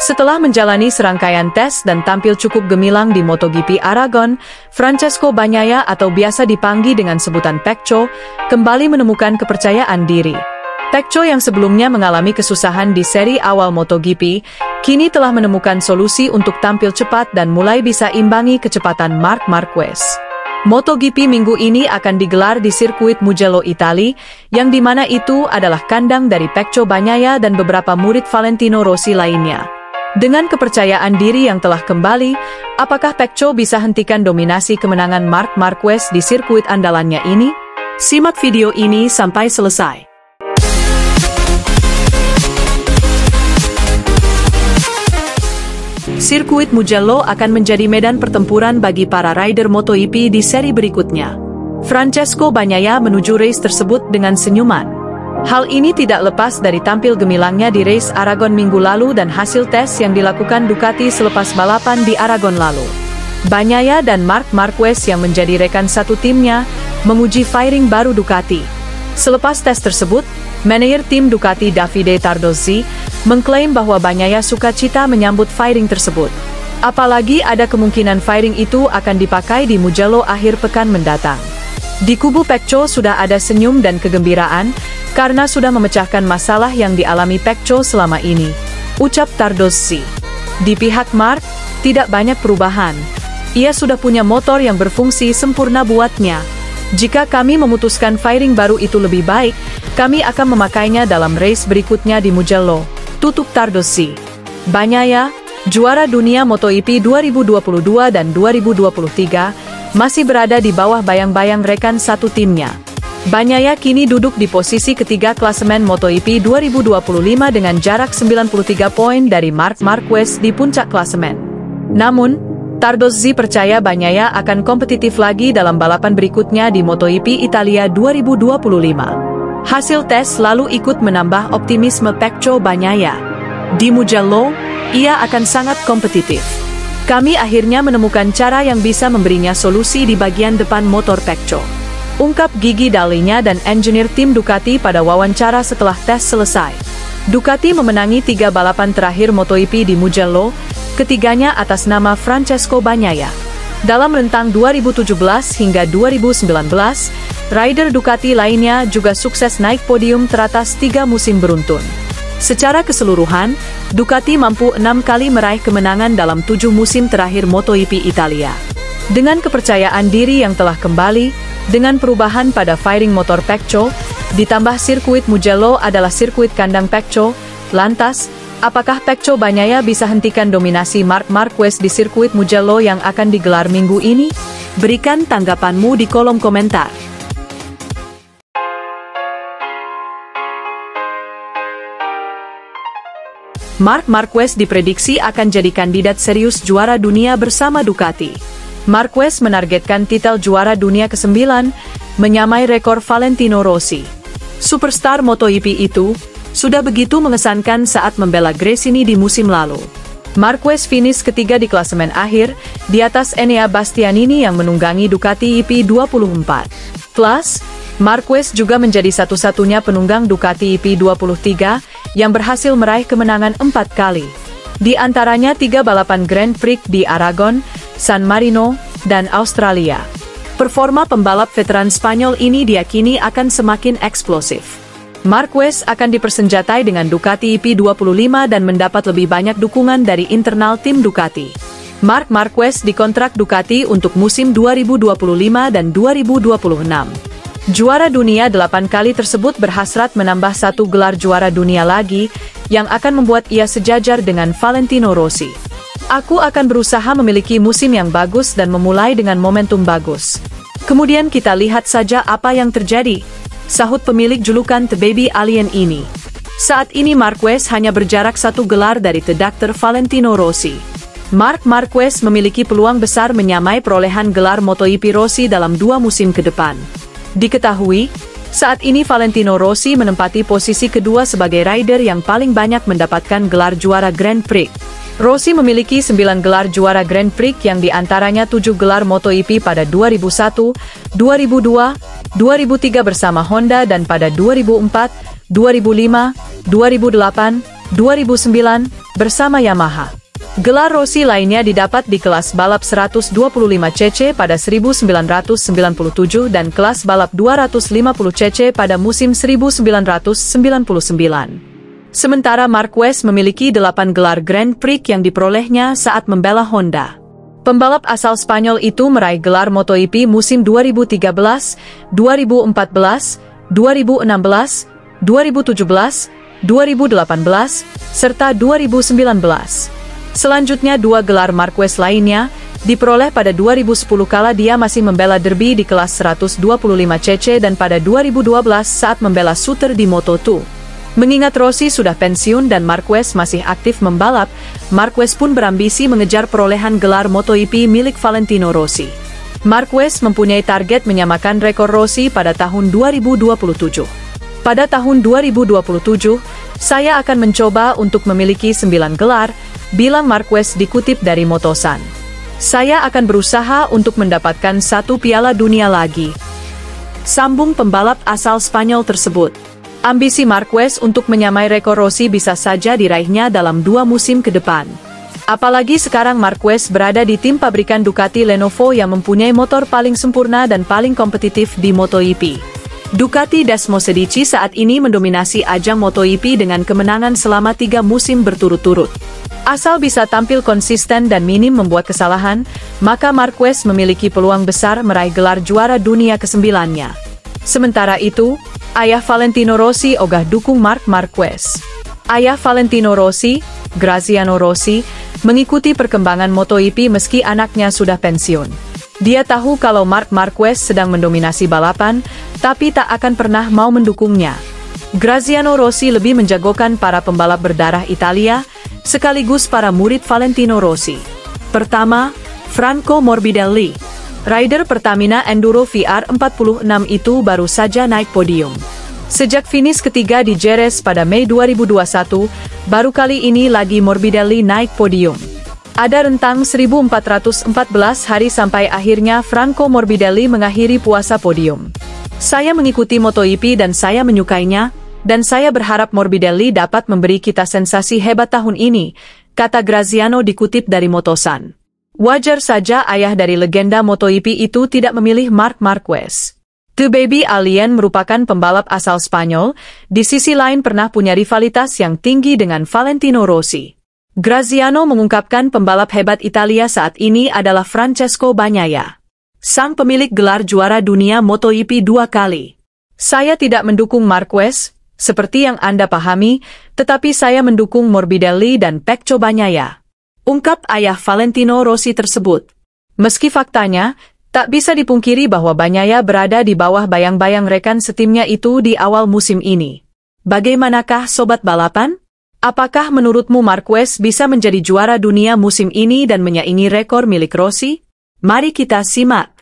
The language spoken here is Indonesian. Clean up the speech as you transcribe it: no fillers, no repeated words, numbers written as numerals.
Setelah menjalani serangkaian tes dan tampil cukup gemilang di MotoGP Aragon, Francesco Bagnaia atau biasa dipanggil dengan sebutan Pecco, kembali menemukan kepercayaan diri. Pecco yang sebelumnya mengalami kesusahan di seri awal MotoGP, kini telah menemukan solusi untuk tampil cepat dan mulai bisa imbangi kecepatan Marc Marquez. MotoGP minggu ini akan digelar di sirkuit Mugello, Italia, yang dimana itu adalah kandang dari Pecco Bagnaia dan beberapa murid Valentino Rossi lainnya. Dengan kepercayaan diri yang telah kembali, apakah Pecco bisa hentikan dominasi kemenangan Marc Marquez di sirkuit andalannya ini? Simak video ini sampai selesai. Sirkuit Mugello akan menjadi medan pertempuran bagi para rider MotoGP di seri berikutnya. Francesco Bagnaia menuju race tersebut dengan senyuman. Hal ini tidak lepas dari tampil gemilangnya di race Aragon minggu lalu dan hasil tes yang dilakukan Ducati selepas balapan di Aragon lalu. Bagnaia dan Marc Marquez yang menjadi rekan satu timnya, memuji fairing baru Ducati. Selepas tes tersebut, manajer tim Ducati Davide Tardozzi mengklaim bahwa Bagnaia sukacita menyambut fairing tersebut. Apalagi ada kemungkinan fairing itu akan dipakai di Mugello akhir pekan mendatang. Di kubu Pecco sudah ada senyum dan kegembiraan, karena sudah memecahkan masalah yang dialami Pecco selama ini, ucap Tardozzi. Di pihak Marc, tidak banyak perubahan. Ia sudah punya motor yang berfungsi sempurna buatnya. Jika kami memutuskan fairing baru itu lebih baik, kami akan memakainya dalam race berikutnya di Mugello, tutup Tardozzi. Bagnaia, juara dunia MotoGP 2022 dan 2023, masih berada di bawah bayang-bayang rekan satu timnya. Bagnaia kini duduk di posisi ketiga klasemen MotoGP 2025 dengan jarak 93 poin dari Marc Marquez di puncak klasemen. Namun, Tardozzi percaya Bagnaia akan kompetitif lagi dalam balapan berikutnya di MotoGP Italia 2025. Hasil tes lalu ikut menambah optimisme Pecco Bagnaia. Di Mugello, ia akan sangat kompetitif. Kami akhirnya menemukan cara yang bisa memberinya solusi di bagian depan motor Pecco, ungkap Gigi Dall'Igna dan engineer tim Ducati pada wawancara setelah tes selesai. Ducati memenangi 3 balapan terakhir MotoGP di Mugello, ketiganya atas nama Francesco Bagnaia. Dalam rentang 2017 hingga 2019, rider Ducati lainnya juga sukses naik podium teratas 3 musim beruntun. Secara keseluruhan, Ducati mampu 6 kali meraih kemenangan dalam 7 musim terakhir MotoGP Italia. Dengan kepercayaan diri yang telah kembali, dengan perubahan pada fairing motor Pecco, ditambah sirkuit Mugello adalah sirkuit kandang Pecco, lantas, apakah Pecco Bagnaia bisa hentikan dominasi Marc Marquez di sirkuit Mugello yang akan digelar minggu ini? Berikan tanggapanmu di kolom komentar. Marc Marquez diprediksi akan jadi kandidat serius juara dunia bersama Ducati. Marquez menargetkan titel juara dunia ke-9, menyamai rekor Valentino Rossi. Superstar MotoGP itu sudah begitu mengesankan saat membela Gresini di musim lalu. Marquez finish ketiga di klasemen akhir, di atas Enea Bastianini yang menunggangi Ducati EP24. Plus, Marquez juga menjadi satu-satunya penunggang Ducati EP23 yang berhasil meraih kemenangan 4 kali. Di antaranya 3 balapan Grand Prix di Aragon, San Marino, dan Australia. Performa pembalap veteran Spanyol ini diyakini akan semakin eksplosif. Marquez akan dipersenjatai dengan Ducati EP25 dan mendapat lebih banyak dukungan dari internal tim Ducati. Marc Marquez dikontrak Ducati untuk musim 2025 dan 2026. Juara dunia 8 kali tersebut berhasrat menambah 1 gelar juara dunia lagi, yang akan membuat ia sejajar dengan Valentino Rossi. Aku akan berusaha memiliki musim yang bagus dan memulai dengan momentum bagus. Kemudian kita lihat saja apa yang terjadi, sahut pemilik julukan The Baby Alien ini. Saat ini Marquez hanya berjarak 1 gelar dari The Dr. Valentino Rossi. Marc Marquez memiliki peluang besar menyamai perolehan gelar MotoGP Rossi dalam 2 musim ke depan. Diketahui, saat ini Valentino Rossi menempati posisi kedua sebagai rider yang paling banyak mendapatkan gelar juara Grand Prix. Rossi memiliki 9 gelar juara Grand Prix yang diantaranya 7 gelar MotoGP pada 2001, 2002, 2003 bersama Honda dan pada 2004, 2005, 2008, 2009, bersama Yamaha. Gelar Rossi lainnya didapat di kelas balap 125cc pada 1997 dan kelas balap 250cc pada musim 1999. Sementara Marquez memiliki 8 gelar Grand Prix yang diperolehnya saat membela Honda. Pembalap asal Spanyol itu meraih gelar MotoGP musim 2013, 2014, 2016, 2017, 2018, serta 2019. Selanjutnya 2 gelar Marquez lainnya diperoleh pada 2010 kala dia masih membela derby di kelas 125cc dan pada 2012 saat membela shooter di Moto2. Mengingat Rossi sudah pensiun dan Marquez masih aktif membalap, Marquez pun berambisi mengejar perolehan gelar MotoGP milik Valentino Rossi. Marquez mempunyai target menyamakan rekor Rossi pada tahun 2027. Pada tahun 2027, saya akan mencoba untuk memiliki 9 gelar, bilang Marquez dikutip dari Motosan. Saya akan berusaha untuk mendapatkan 1 piala dunia lagi, sambung pembalap asal Spanyol tersebut. Ambisi Marquez untuk menyamai rekor Rossi bisa saja diraihnya dalam 2 musim ke depan. Apalagi sekarang Marquez berada di tim pabrikan Ducati Lenovo yang mempunyai motor paling sempurna dan paling kompetitif di MotoGP. Ducati Desmosedici saat ini mendominasi ajang MotoGP dengan kemenangan selama 3 musim berturut-turut. Asal bisa tampil konsisten dan minim membuat kesalahan, maka Marquez memiliki peluang besar meraih gelar juara dunia ke-9-nya. Sementara itu, ayah Valentino Rossi ogah dukung Marc Marquez. Ayah Valentino Rossi, Graziano Rossi, mengikuti perkembangan MotoGP meski anaknya sudah pensiun. Dia tahu kalau Marc Marquez sedang mendominasi balapan, tapi tak akan pernah mau mendukungnya. Graziano Rossi lebih menjagokan para pembalap berdarah Italia, sekaligus para murid Valentino Rossi. Pertama, Franco Morbidelli. Rider Pertamina Enduro VR46 itu baru saja naik podium. Sejak finish ketiga di Jerez pada Mei 2021, baru kali ini lagi Morbidelli naik podium. Ada rentang 1414 hari sampai akhirnya Franco Morbidelli mengakhiri puasa podium. Saya mengikuti MotoGP dan saya menyukainya, dan saya berharap Morbidelli dapat memberi kita sensasi hebat tahun ini, kata Graziano dikutip dari Motosan. Wajar saja ayah dari legenda MotoGP itu tidak memilih Marc Marquez. The Baby Alien merupakan pembalap asal Spanyol, di sisi lain pernah punya rivalitas yang tinggi dengan Valentino Rossi. Graziano mengungkapkan pembalap hebat Italia saat ini adalah Francesco Bagnaia, sang pemilik gelar juara dunia MotoGP 2 kali. Saya tidak mendukung Marquez, seperti yang Anda pahami, tetapi saya mendukung Morbidelli dan Pecco Bagnaia, ungkap ayah Valentino Rossi tersebut. Meski faktanya, tak bisa dipungkiri bahwa Bagnaia berada di bawah bayang-bayang rekan setimnya itu di awal musim ini. Bagaimanakah sobat balapan? Apakah menurutmu Marquez bisa menjadi juara dunia musim ini dan menyaingi rekor milik Rossi? Mari kita simak.